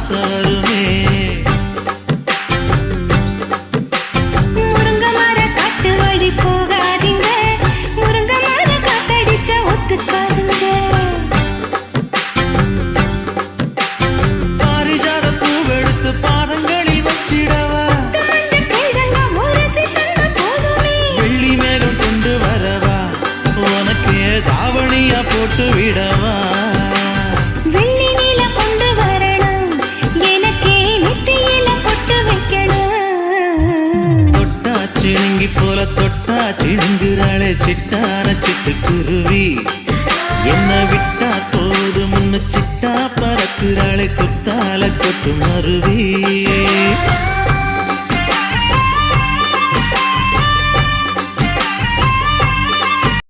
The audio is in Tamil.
ஆசை வருமே. முருங்க மர காட்டு வழி போகாதீங்க, முருங்க மர காத்தடிச்சா ஒத்துக்காதுங்க. பாரிஜாத பூவெடுத்து பாதங்களில் வச்சிடவா, வெள்ளி மேகம் கொண்டு வரவா, உனக்கே தாவணியா போட்டு விடவா. வெள்ளி நீல கொண்டு வரணும், எனக்கே நெத்தியில பொட்டு வைக்கணும். தொட்டா சிணுங்கி போல தொட்டா சிணுங்குறாளே சிட்டான சிட்டுக்குருவி, என்ன விட்டா போது முன்னு சிட்டா பறக்குறாளே குத்தால கொட்டு மருவி.